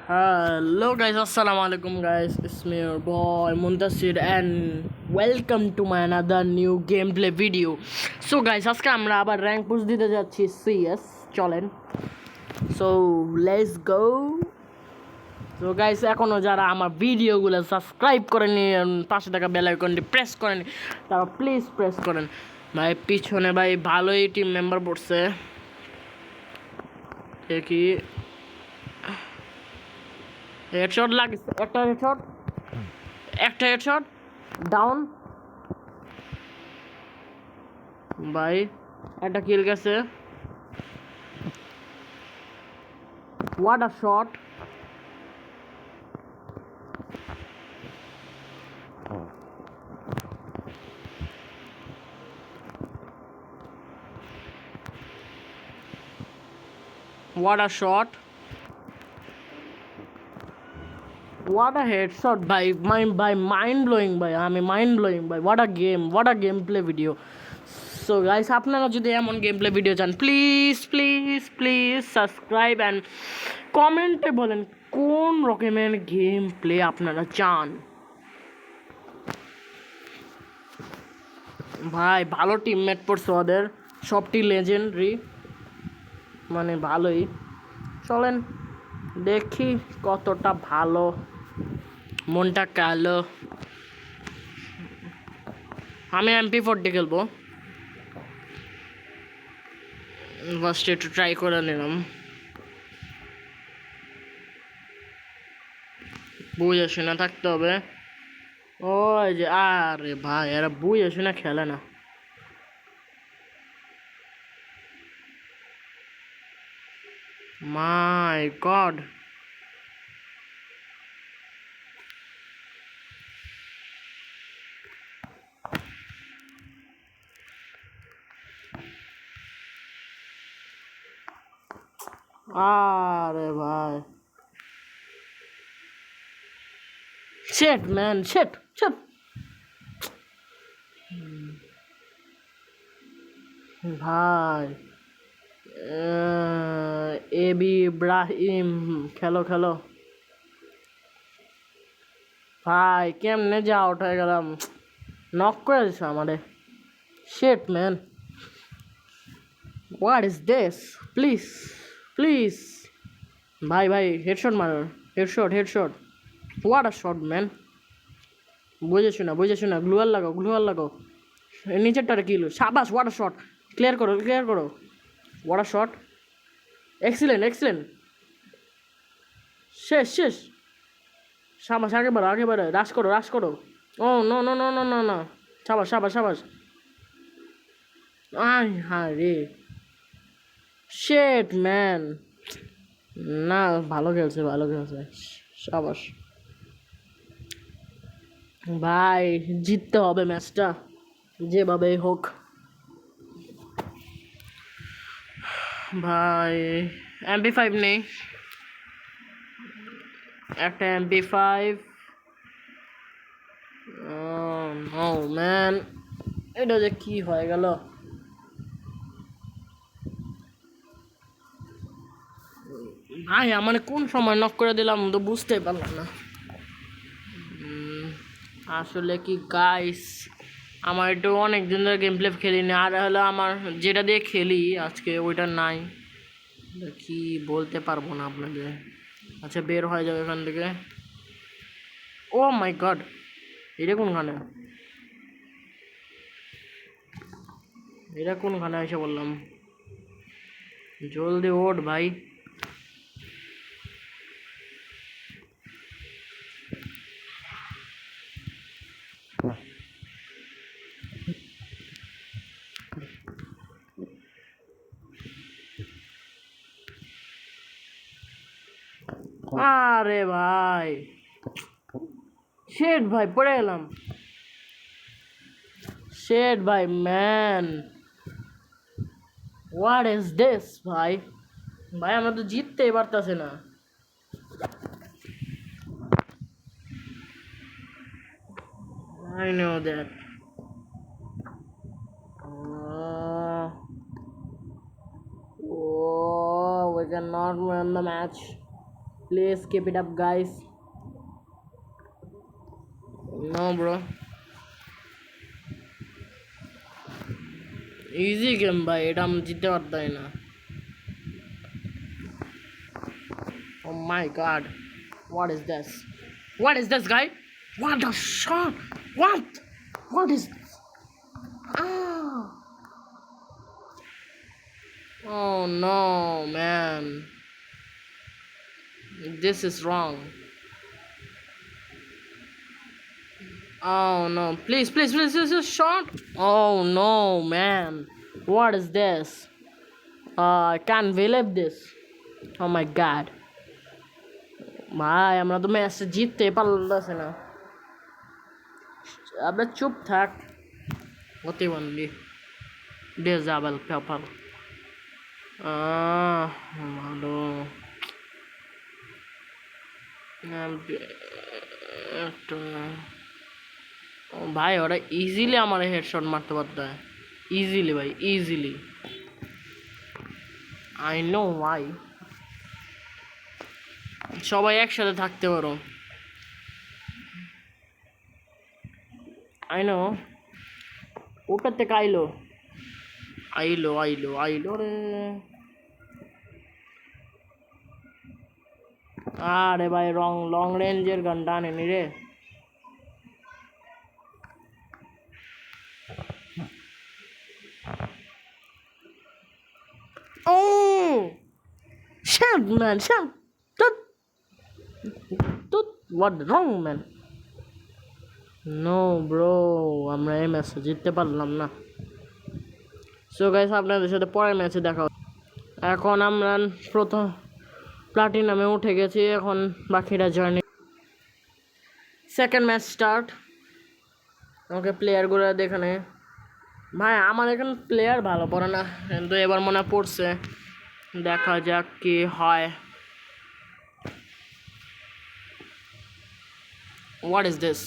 Hello guys, assalamu alaikum guys. It's me your boy Muntasir and welcome to my another new gameplay video. So guys, আজকে আমরা আবার rank push দিতে যাচ্ছি CS চলেন। So let's go. So guys, এখনো যারা আমার ভিডিওগুলো সাবস্ক্রাইব করেনি পাশে থাকা বেল আইকনটি প্রেস করেনি তারা প্লিজ প্রেস করেন। ভাই পিছনে ভাই ভালোই টিম মেম্বার পড়ছে দেখি হেডশট লাগিস একটা হেডশট ডাউন ভাই একটা কিল গেছে what a shot what a shot what a headshot by mind blowing by I mean mind blowing by what a gameplay video so guys আপনারা যদি এমন গেমপ্লে ভিডিও চান প্লিজ সাবস্ক্রাইব অ্যান্ড কমেন্টে বলেন কোন রকমের গেম প্লে আপনারা চান ভাই ভালো টিমমেট পড়ছে ওদের সবটি লেজেন্ডারি মানে ভালোই চলেন দেখি কতটা ভালো মনটা কালো আমি MP40 খেলবো ফার্স্ট একটু ট্রাই করে নিলাম বুঝে শুনে থাকতে হবে ওই যে আরে ভাই এরা বুঝে শুনে খেলে না মাই গড আরে ভাই shit man shit ভাই এবি ইব্রাহিম খেলো ভাই কেমনে যা আউট হয়ে গেলাম নক করে দিছে আমারে shit man what is this please ভাই হেডশট মারো headshot what a shot man বুঝে শোনা গ্লুয়াল লাগাও নিচেরটারে কিলো সাবাস হোয়াট আ শট ক্লিয়ার করো হোয়াট আ শট এক্সিলেন্ট শেষ সাবাস আগে বাড়ো রাশ করো ও নো সাবাস আয় হ্যাঁ রে শেট ম্যান না ভালো খেলছে সাবাস ভাই জিততে হবে ম্যাচটা যেভাবে হোক ভাই MP5 নেই একটা MP5 ও ম্যান এটা যে কি হয়ে গেল ভাই আমার কোন সময় নক করে দিলাম তো বুঝতেই পারলাম না আসলে কি গাইস আমার একটু অনেক দিন ধরে গেম প্লে খেলিনি আর হলো আমার যেটা দিয়ে খেলি আজকে ওইটা নাই কি বলতে পারবো না আপনাদের আচ্ছা বের হয়ে যাবে এখান থেকে ও মাই গড এটা কোনখানে এসে বললাম জলদি ওঠ ভাই আরে ভাই শেট ভাই পড়ে গেলাম শেট ভাই ম্যান হোয়াট ইজ দিস ভাই আমরা তো জিততেই পারতাছে না I know that we cannot win the match Please keep it up, guys. No, bro. Easy game, bhai. এটা আমি জিততে পারতাই না. Oh my god. What is this? What is this, guy? What the shot? What? What is this? Ah. Oh no, man. This is wrong. Oh no. Please, please, please, this shot. Oh no, man. What is this? I can't believe this. Oh my god. ভাই আমরা তো ম্যাচটা জিততে পারলাম না. আবে চুপ থাক. প্রতিবন্ধী ডিজাবেল পেপার. ভালো. ভাই ওরা ইজিলি আমার হেডশট মারতে পারতো. ইজিলি ভাই, ইজিলি. I know Y. সবাই একসাথে থাকতে পারো. I know. ওটার থেকে আইলো আইলো আইলো আইলো রে. আরে ভাই লং রেঞ্জের গানটা আনেনি রে. Oh! Shut, man, shut. What wrong, man? No, bro. আমরা এই ম্যাচে জিততে পারলাম না. সো গাইস, আপনাদের সাথে পরের ম্যাচে দেখা হবে. এখন আমরা প্রথম প্লাটিনামে উঠে গেছি. এখন বাকিটা জার্নি. Second match start. আমাকে প্লেয়ারগুলো দেখানে. ভাই আমার এখানে প্লেয়ার ভালো পড়ে না, কিন্তু এবার মনে পড়ছে. দেখা যাক কি হয়. What is this?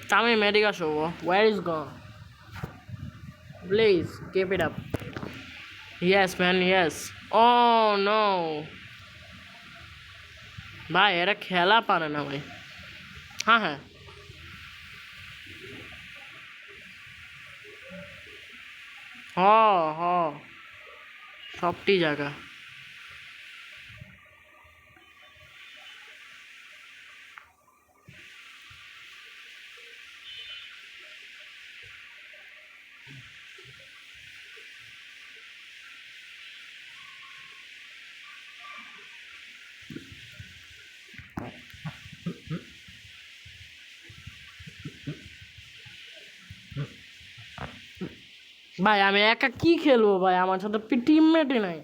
Tami Medica show. Where is gone? Please keep it up. Yes, man. Yes. Oh no. ভাই এরা খেলা পারে না ভাই. হ্যাঁ হ্যাঁ. হ সবটি জায়গা. ভাই আমি একা কি খেলবো ভাই, আমার সাথে টিমমেটই নাই.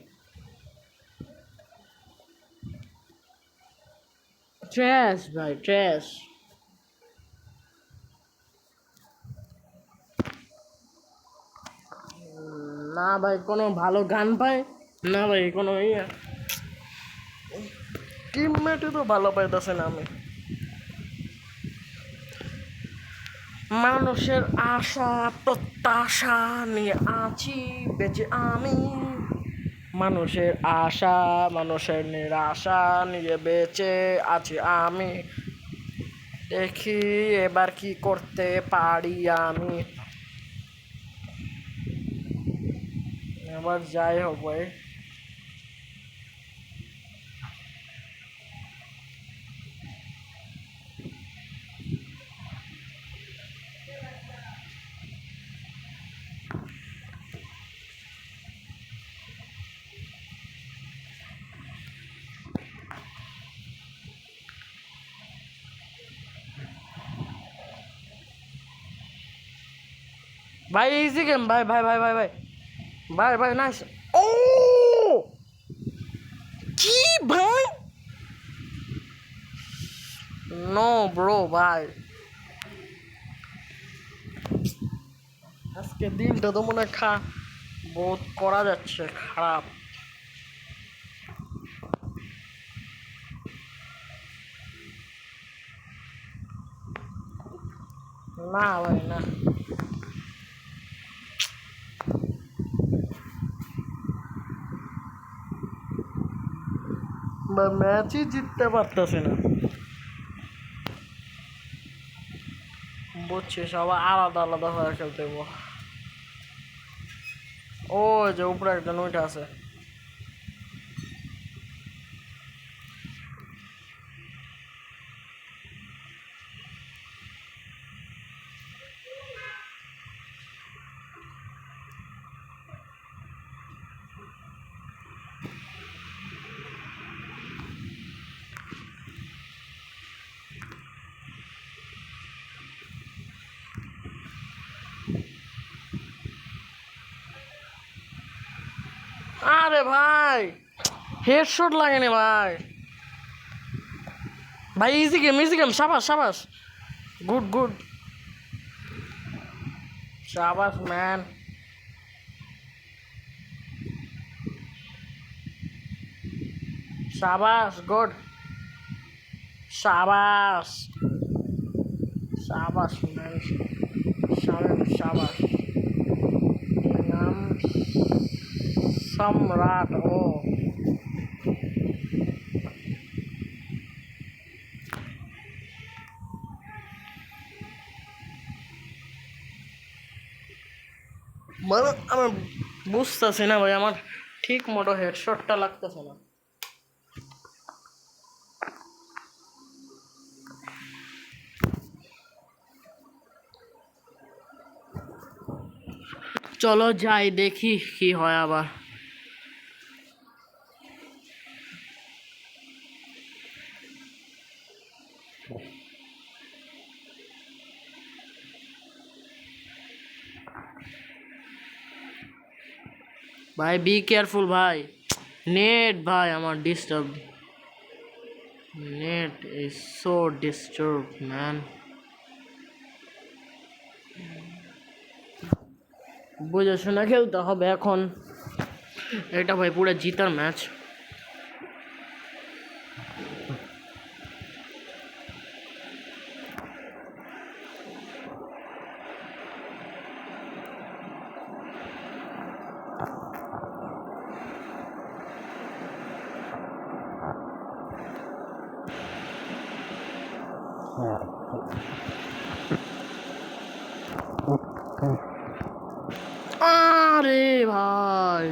ট্র্যাশ ভাই, ট্র্যাশ. না ভাই কোনো ভালো গান পায় না ভাই, কোনো ইয়ে টিমমেটই তো ভালো পাইতেছে না. আমি মানুষের আশা প্রত্যাশা নিয়ে আছি বেঁচে আমি. মানুষের আশা মানুষের নিরাশা নিয়ে বেঁচে আছি আমি. দেখি এবার কি করতে পারি আমি. এবার যাই হোক ভাই. ভাই ইজি গেম ভাই ভাই ভাই ভাই ভাই ভাই ভাই নাইস. ও কি ভাই. নো ব্রো ভাই, আজকে দিনটা তো মনে বহুত করা যাচ্ছে খারাপ. না ভাই না. ম্যাচই জিততে পারতেছে না। বুঝছি, সবাই আলাদা আলাদা হয়ে খেলতে হইব। ও যে উপরে একজন ওইটা আছে। আরে ভাই, হেডশট লাগেনি ভাই। ভাই ইজি গেম, সাবাস সাবাস, গুড গুড, সাবাস ম্যান, সাবাস গুড, সাবাস সাবাস ম্যান, সাবাস। নাম সম্রাট। ও মানে আমার বুঝতেছি না ভাই, আমার ঠিক মতো হেডশটটা লাগতেছে না। চলো যাই দেখি কি হয় আবার। ভাই বি কেয়ারফুল ভাই, নেট ভাই আমার disturb, net is so disturb man. বুঝে শুনে খেলতে হবে এখন, এটা ভাই পুরো জিতার ম্যাচ। আরে ভাই,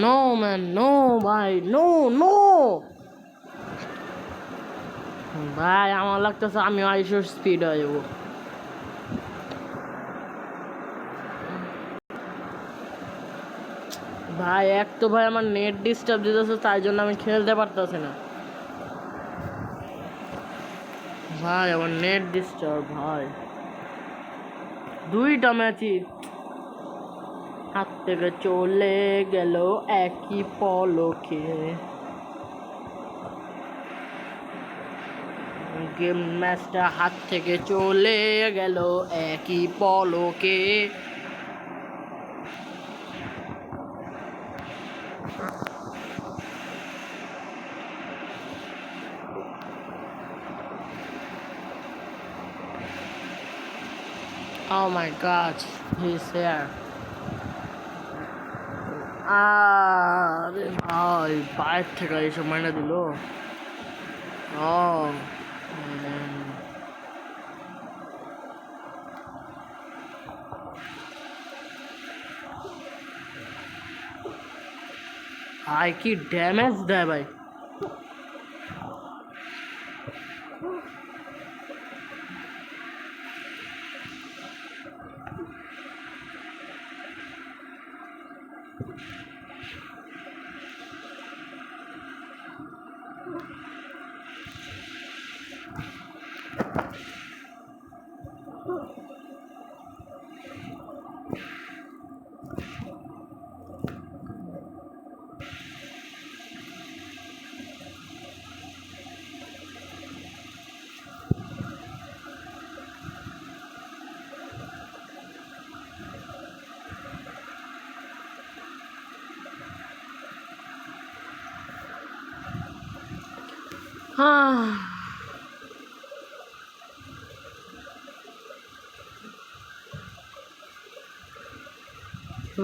নো ম্যান নো ভাই, নো নো ভাই, আমার লাগতেছে আমি আইসোর স্পিড হয়ে যাবো ভাই। এক তো ভাই আমার নেট ডিস্টার্ব দিতেছে, তাই জন্য আমি খেলতে পারতেছি না ভাই, আমার নেট ডিস্টার্ব ভাই। দুইটা ম্যাচই হাত থেকে চলে গেল একই পলকে। গেম ম্যাচটা হাত থেকে চলে গেল একই পলকে। Oh my God, he's here. আরে ভাই, বাইরে থেকে এইসব মাইনা দিল। ও ভাই, কি ড্যামেজ দেয় ভাই।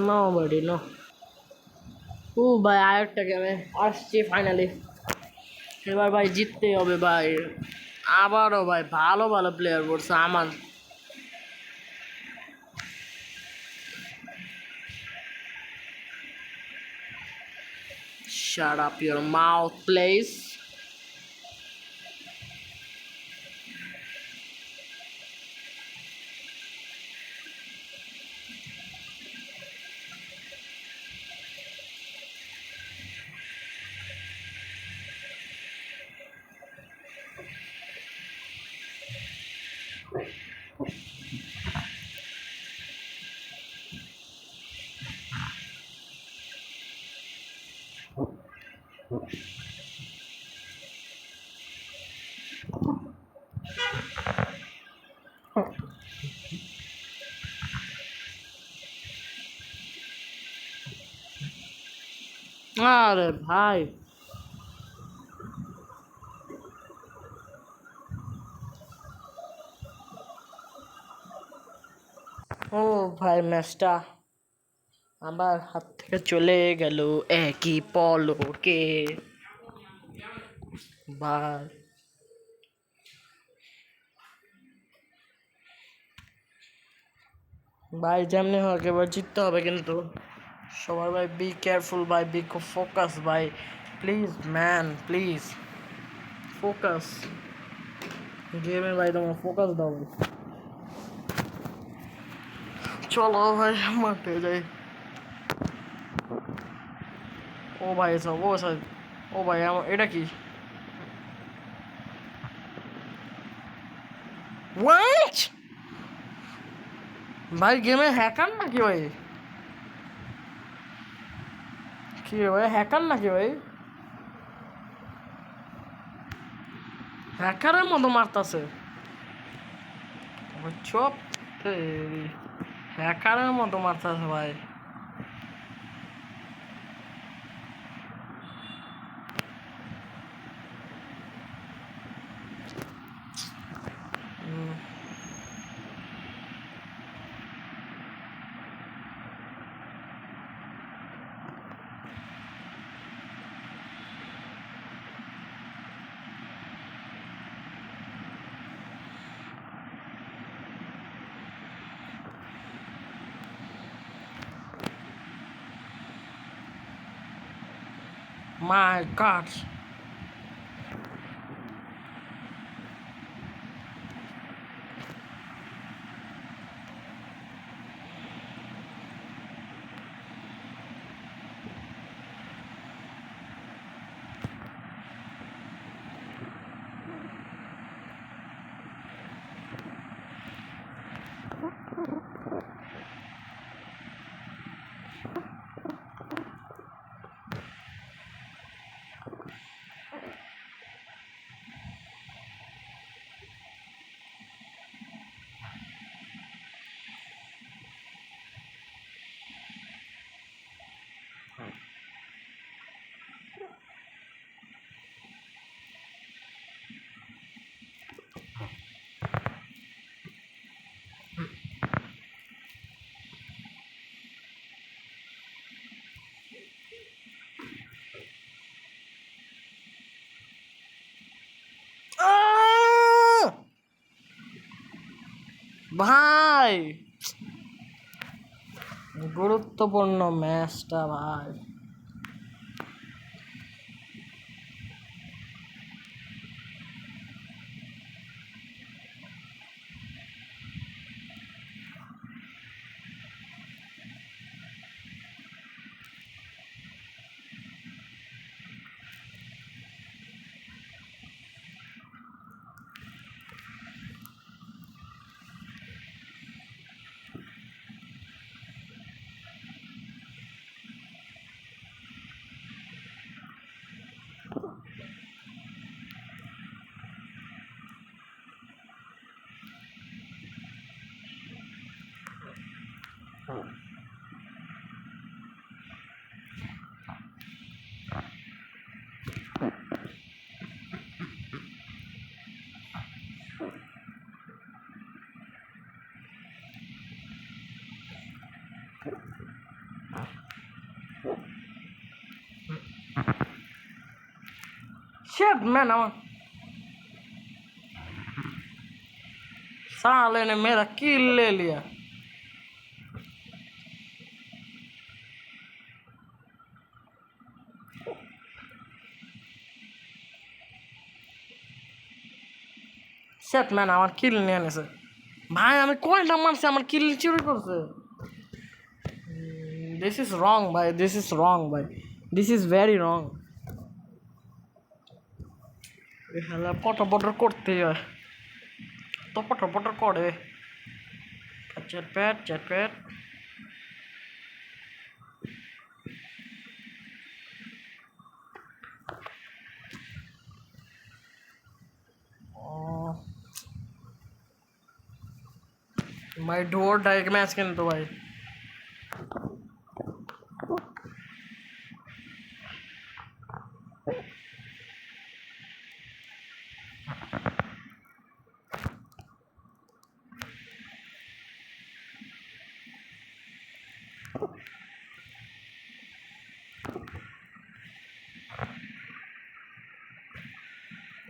Nobody, no. ও ভাই, আরেকটা গেমে আসছি ফাইনালি। এবার ভাই জিততেই হবে ভাই। আবারও ভাই ভালো ভালো প্লেয়ার পড়ছে আমার। Shut up your mouth, please. আরে ভাই, ও ভাই ম্যাচটা আমার হাত থেকে চলে গেল একই পলকে ভাই। ভাই যেমনি হোক এবার জিততে হবে কিন্তু সবার ভাই বি কেয়ারফুল ভাই, বি ফোকাস ভাই, প্লিজ ম্যান প্লিজ ফোকাস গেমে ভাই, তোমার ফোকাস দাও ভাই। চলো ভাই মাঠে যাই। ও ভাই এসব ও সব, ও ভাই আমার এটা কি হোয়াট ভাই, গেমে হ্যাকার নাকি ভাই? কি রে ভাই, হ্যাকার নাকি ভাই? হ্যাকারের মতো মারতাছে চপ, হ্যাকারের মতো মারতাছে ভাই। My God. ভাই গুরুত্বপূর্ণ ম্যাচটা ভাই। शिट मैन साले ने मेरा किल ले लिया। शिट मैन আমার কিল নিয়ে নিছে ভাই। আমি কয়টা মারছি আমার কিল চুরি করছে। দিস ইজ রং ভাই, দিস ইজ রং ভাই, দিস ইজ ভেরি রং। এখানে পটর পটর করতে হয় তো পটর পটর করে। চেটপ্যাট চেটপ্যাট। ভাই ডোর ডাইক ম্যাচ কিন্তু ভাই।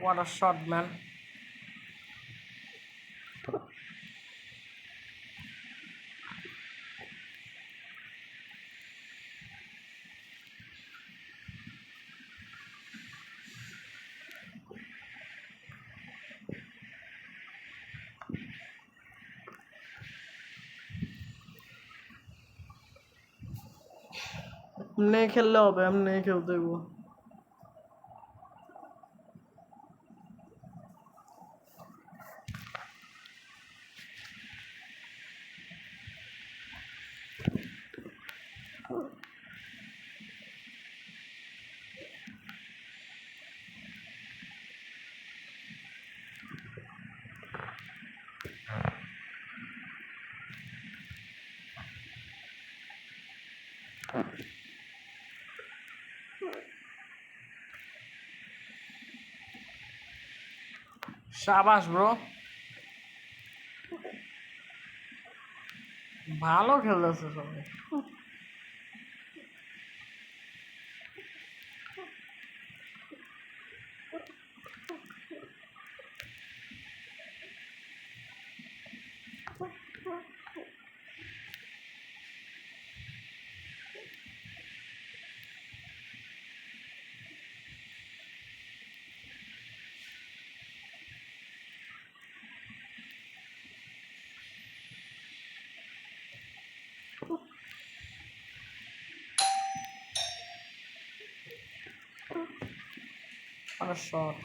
What a shot, man. नहीं खेलना होगा, हम नहीं खेलते वो। शाबाश ब्रो, ভালো খেলতেছে সবাই। শট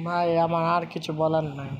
ভাই, আমার আর কিছু বলার নাই।